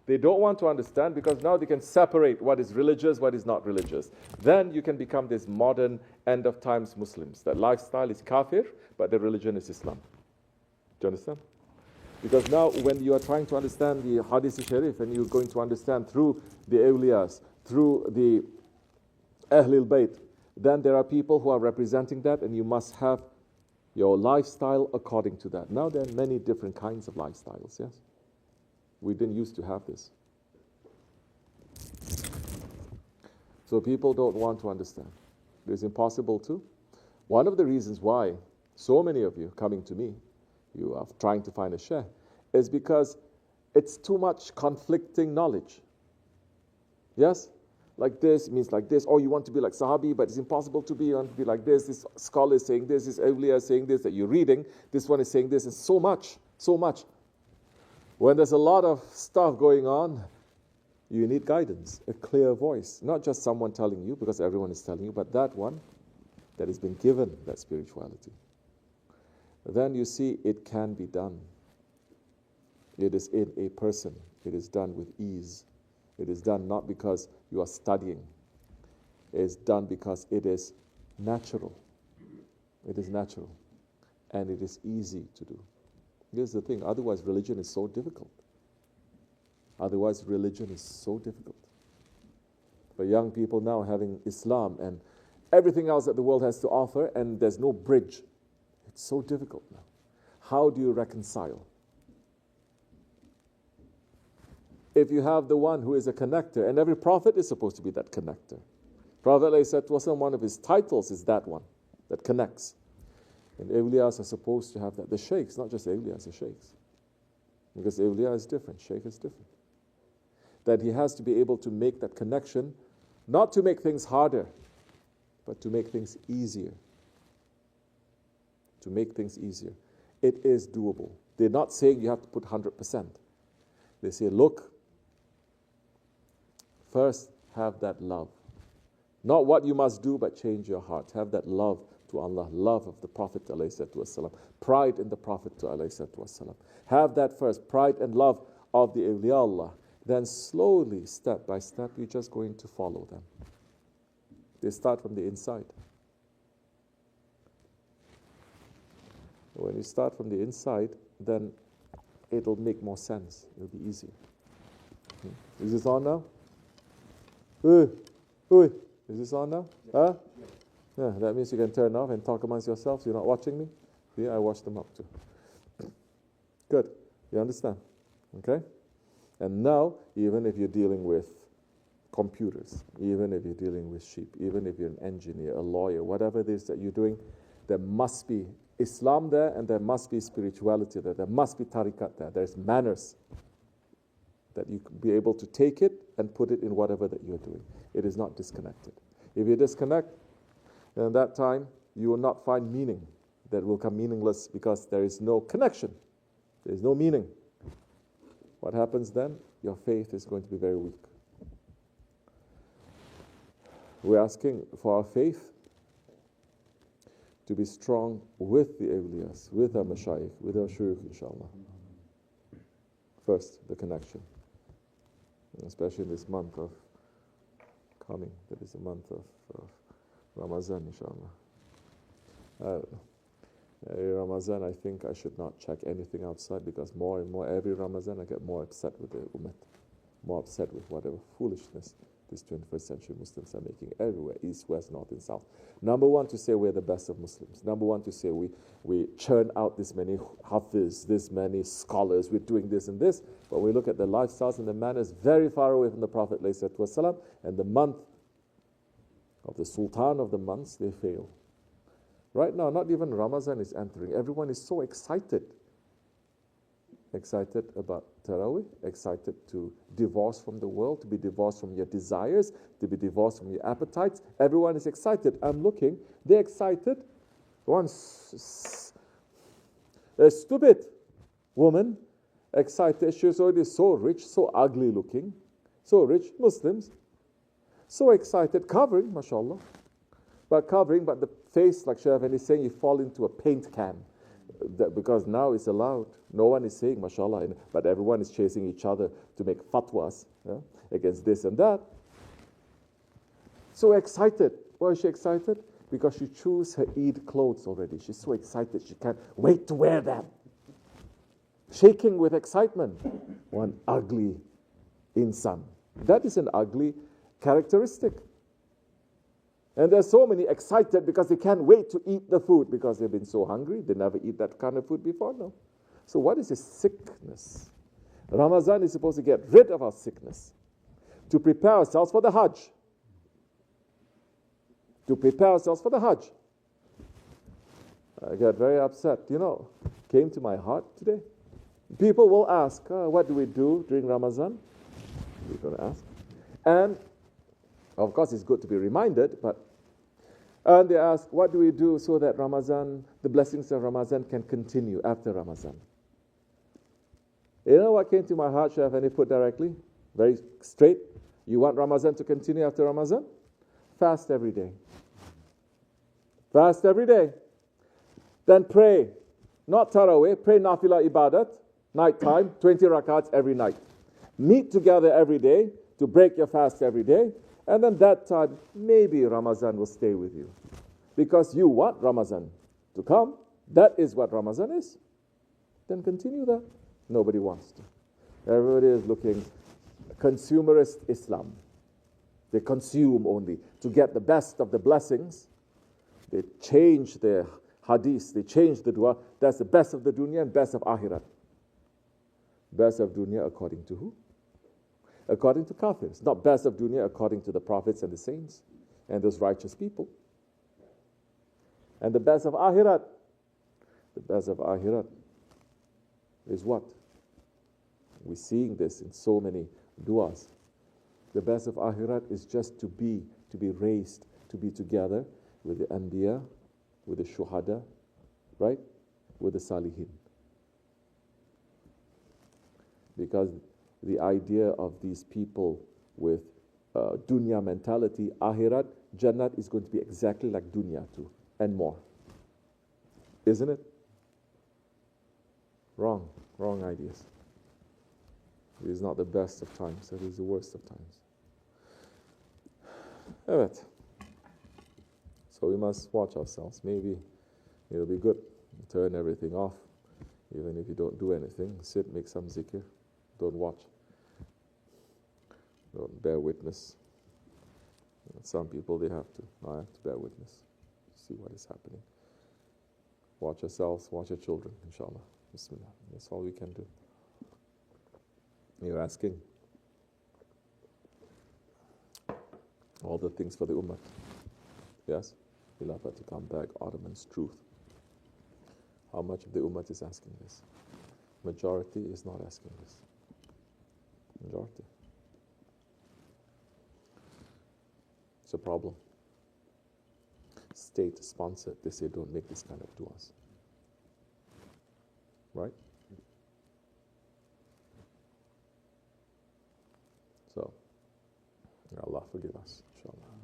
They don't want to understand because now they can separate what is religious, what is not religious. Then you can become these modern end of times Muslims. That lifestyle is kafir, but the religion is Islam. Do you understand? Because now when you are trying to understand the Hadith Sharif and you're going to understand through the awliyas, through the Ahlul Bayt, then there are people who are representing that and you must have your lifestyle according to that. Now there are many different kinds of lifestyles, yes? We didn't used to have this. So people don't want to understand. It's impossible to. One of the reasons why so many of you coming to me, you are trying to find a shaykh, is because it's too much conflicting knowledge. Yes? Like this means like this. Oh, you want to be like Sahabi, but it's impossible to be. You want to be like this. This scholar is saying this. This awliya is saying this. That you're reading. This one is saying this. And so much. So much. When there's a lot of stuff going on, you need guidance, a clear voice. Not just someone telling you, because everyone is telling you, but that one that has been given that spirituality. Then you see it can be done. It is in a person. It is done with ease. It is done not because you are studying. It is done because it is natural. It is natural. And it is easy to do. Here's the thing. Otherwise, religion is so difficult. Otherwise, religion is so difficult. For young people now having Islam and everything else that the world has to offer, and there's no bridge. It's so difficult now. How do you reconcile? If you have the one who is a connector, and every prophet is supposed to be that connector. Prophet ﷺ, one of his titles is that one, that connects. And awliyas are supposed to have that. The sheikhs, not just awliyas, the sheikhs. Because awliya is different, sheikh is different. That he has to be able to make that connection, not to make things harder, but to make things easier. To make things easier. It is doable. They're not saying you have to put 100%. They say, look, first have that love. Not what you must do, but change your heart. Have that love to Allah, love of the Prophet ﷺ, pride in the Prophet ﷺ. Have that first, pride and love of the awliya Allah. Then slowly, step by step, you're just going to follow them. They start from the inside. When you start from the inside, then it'll make more sense. It'll be easier. Is this on now? Is this on now? Huh? Yeah, that means you can turn off and talk amongst yourselves. You're not watching me? Yeah, I watch them up too. Good. You understand? Okay? And now, even if you're dealing with computers, even if you're dealing with sheep, even if you're an engineer, a lawyer, whatever it is that you're doing, there must be Islam there and there must be spirituality there. There must be tariqat there. There's manners that you can be able to take it and put it in whatever that you're doing. It is not disconnected. If you disconnect, then at that time, you will not find meaning. That will come meaningless because there is no connection. There is no meaning. What happens then? Your faith is going to be very weak. We're asking for our faith to be strong with the awliyas, with our mashayikh, with our shuyukh, inshallah. First, the connection. Especially in this month of coming, that is a month of Ramadan, inshallah. Ramadan, I think I should not check anything outside because more and more, every Ramadan, I get more upset with the ummah, more upset with whatever foolishness these 21st century Muslims are making everywhere, east, west, north, and south. Number one, to say we're the best of Muslims. Number one, to say we churn out this many hafiz, this many scholars, we're doing this and this, but we look at the lifestyles and the manners very far away from the Prophet ﷺ, and the month of the Sultan of the months, they fail. Right now, not even Ramadan is entering. Everyone is so excited. Excited about Taraweeh, excited to divorce from the world, to be divorced from your desires, to be divorced from your appetites. Everyone is excited. I'm looking, they're excited. One a stupid woman, excited. She's already so rich, so ugly looking, so rich, Muslims, so excited, covering, mashallah. But the face, like Shaban is saying, you fall into a paint can. because now it's allowed. No one is saying, mashallah, but everyone is chasing each other to make fatwas against this and that. So excited. Why is she excited? Because she chose her Eid clothes already. She's so excited, she can't wait to wear them. Shaking with excitement. One ugly insan. That is an ugly characteristic. And there's so many excited because they can't wait to eat the food because they've been so hungry. They never eat that kind of food before, no. So what is a sickness? Ramadan is supposed to get rid of our sickness, to prepare ourselves for the Hajj. To prepare ourselves for the Hajj. I got very upset. Came to my heart today. People will ask, what do we do during Ramadan? We're going to ask. And, of course, it's good to be reminded, and they ask, what do we do so that Ramadan, the blessings of Ramadan can continue after Ramadan? You know what came to my heart, Shaykh, and put directly? Very straight. You want Ramadan to continue after Ramadan? Fast every day. Fast every day. Then pray. Not Taraweeh, pray Nafila Ibadat, night time, 20 rakats every night. Meet together every day to break your fast every day, and then that time, maybe Ramadan will stay with you. Because you want Ramadan to come. That is what Ramadan is. Then continue that. Nobody wants to. Everybody is looking consumerist Islam. They consume only to get the best of the blessings. They change their hadith, they change the dua. That's the best of the dunya and best of akhirat. Best of dunya according to who? According to kafirs. Not best of dunya according to the prophets and the saints and those righteous people. And the best of akhirat. The best of akhirat is what? We're seeing this in so many duas. The best of akhirat is just to be raised, to be together with the anbiya, with the shuhada, right? With the salihin. Because the idea of these people with dunya mentality, akhirat, jannat is going to be exactly like dunya too, and more. Isn't it? Wrong ideas. It is not the best of times, it is the worst of times. Alright. So we must watch ourselves. Maybe it'll be good. Turn everything off. Even if you don't do anything, sit, make some zikr. Don't watch. Don't bear witness. Some people, they have to. I have to bear witness. See what is happening. Watch yourselves, watch your children, inshallah. Bismillah. That's all we can do. You're asking all the things for the ummah. Yes? We'll have to come back. Ottoman's truth. How much of the ummah is asking this? Majority is not asking this. Majority. It's a problem. State sponsored. They say don't make this kind of du'as. Right? So, Allah forgive us, inshallah.